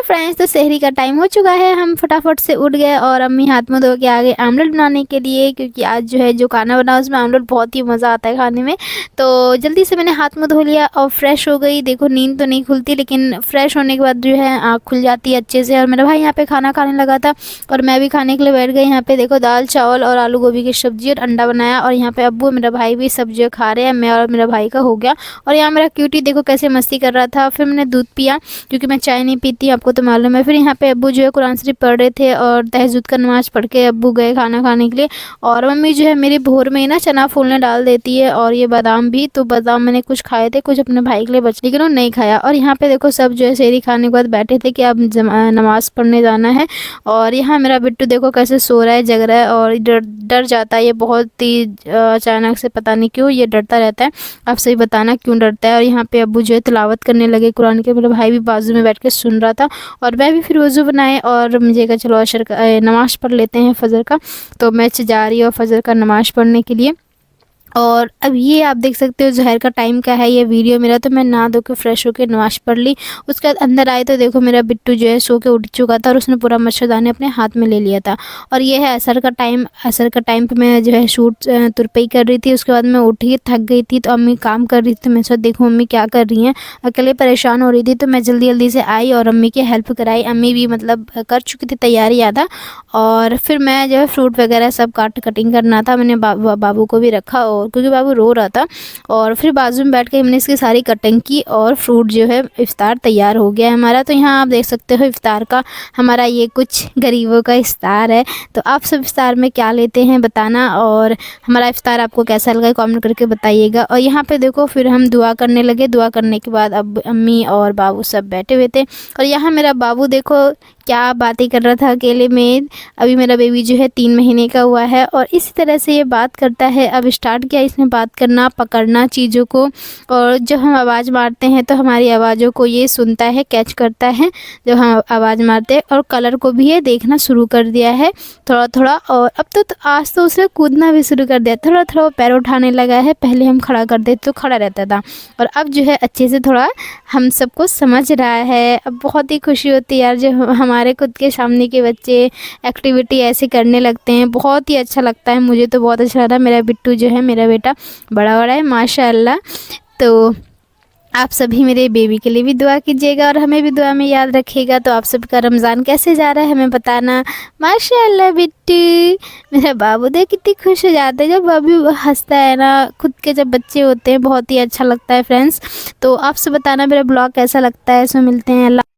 Friends, तो शहरी का टाइम हो चुका है। हम फटाफट से उठ गए और अम्मी हाथ मुँह धो के आ गए आमलेट बनाने के लिए, क्योंकि आज जो है जो खाना बना उसमें आमलेट बहुत ही मज़ा आता है खाने में। तो जल्दी से मैंने हाथ मुँह धो लिया और फ्रेश हो गई। देखो नींद तो नहीं खुलती, लेकिन फ्रेश होने के बाद जो है आँख खुल जाती है अच्छे से। और मेरा भाई यहाँ पे खाना खाने लगा था और मैं भी खाने के लिए बैठ गई। यहाँ पे देखो दाल चावल और आलू गोभी की सब्जी और अंडा बनाया, और यहाँ पे अब्बू मेरा भाई भी सब्जी खा रहे हैं। मैं और मेरा भाई का हो गया। और यहाँ मेरा क्यूटी देखो कैसे मस्ती कर रहा था। फिर मैंने दूध पिया, क्योंकि मैं चाय नहीं पीती, आपको तो मालूम है। फिर यहाँ पे अब्बू जो है कुरान शरीफ पढ़ रहे थे और तहज्जुद का नमाज़ पढ़ के अब्बू गए खाना खाने के लिए। और मम्मी जो है मेरी भोर में ही ना चना फूलने डाल देती है, और ये बादाम भी। तो बादाम मैंने कुछ खाए थे, कुछ अपने भाई के लिए बच, लेकिन वो नहीं खाया। और यहाँ पे देखो सब जो है सेहरी खाने के बाद बैठे थे कि अब नमाज़ पढ़ने जाना है। और यहाँ मेरा बिट्टू देखो कैसे सो रहा है, जग रहा है और डर जाता है ये बहुत ही अचानक से, पता नहीं क्यों ये डरता रहता है। आप सही बताना क्यों डरता है। और यहाँ पे अब्बू जो है तिलावत करने लगे कुरान के। मेरा भाई भी बाजू में बैठ के सुन रहा था, और मैं भी फिर वज़ू बनाए और मुझे कहा चलो अशर का नमाज़ पढ़ लेते हैं फ़जर का। तो मैं जा रही हूँ फ़जर का नमाज़ पढ़ने के लिए। और अब ये आप देख सकते हो ज़हर का टाइम क्या है, ये वीडियो मेरा। तो मैं नहा धो के फ्रेश होकर नमाज़ पढ़ ली। उसके बाद अंदर आए तो देखो मेरा बिट्टू जो है सो के उठ चुका था और उसने पूरा मच्छरदानी अपने हाथ में ले लिया था। और ये है असर का टाइम। असर का टाइम पे मैं जो है शूट तुरपई कर रही थी। उसके बाद मैं उठी, थक गई थी, तो अम्मी काम कर रही थी। तो मैं सोचा देखो मम्मी क्या कर रही हैं, अकेले परेशान हो रही थी। तो मैं जल्दी जल्दी से आई और अम्मी की हेल्प कराई। अम्मी भी मतलब कर चुकी थी तैयारी आधा। और फिर मैं जो है फ्रूट वगैरह सब कटिंग करना था। मैंने बाबू को भी रखा, और क्योंकि बाबू रो रहा था। और फिर बाजू में बैठ के हमने इसकी सारी कटिंग की, और फ्रूट जो है इफ्तार तैयार हो गया है हमारा। तो यहाँ आप देख सकते हो इफ्तार का हमारा ये कुछ गरीबों का इफ्तार है। तो आप सब इफ्तार में क्या लेते हैं बताना, और हमारा इफ्तार आपको कैसा लगा कमेंट करके बताइएगा। और यहाँ पे देखो फिर हम दुआ करने लगे। दुआ करने के बाद अब अम्मी और बाबू सब बैठे हुए थे। और यहाँ मेरा बाबू देखो क्या बातें कर रहा था अकेले में। अभी मेरा बेबी जो है 3 महीने का हुआ है, और इसी तरह से ये बात करता है। अब स्टार्ट किया इसने बात करना, पकड़ना चीज़ों को। और जब हम आवाज़ मारते हैं तो हमारी आवाज़ों को ये सुनता है, कैच करता है जब हम आवाज़ मारते हैं। और कलर को भी ये देखना शुरू कर दिया है थोड़ा थोड़ा। और अब तो आज तो उसने कूदना भी शुरू कर दिया, थोड़ा थोड़ा पैर उठाने लगा है। पहले हम खड़ा कर देते तो खड़ा रहता था, और अब जो है अच्छे से थोड़ा हम सबको समझ रहा है। अब बहुत ही खुशी होती है यार जब हमारे खुद के सामने के बच्चे एक्टिविटी ऐसे करने लगते हैं। बहुत ही अच्छा लगता है, मुझे तो बहुत अच्छा लगा। मेरा बिट्टू जो है मेरा बेटा बड़ा बड़ा है माशाअल्लाह। तो आप सभी मेरे बेबी के लिए भी दुआ कीजिएगा और हमें भी दुआ में याद रखिएगा। तो आप सबका रमज़ान कैसे जा रहा है हमें बताना। माशाअल्लाह बिट्टू, मेरा बाबू देख कितनी खुश हो जाता है जब बाबू हंसता है ना। खुद के जब बच्चे होते हैं बहुत ही अच्छा लगता है फ्रेंड्स। तो आप सब बताना मेरा ब्लॉग कैसा लगता है। सो मिलते हैं, अल्लाह।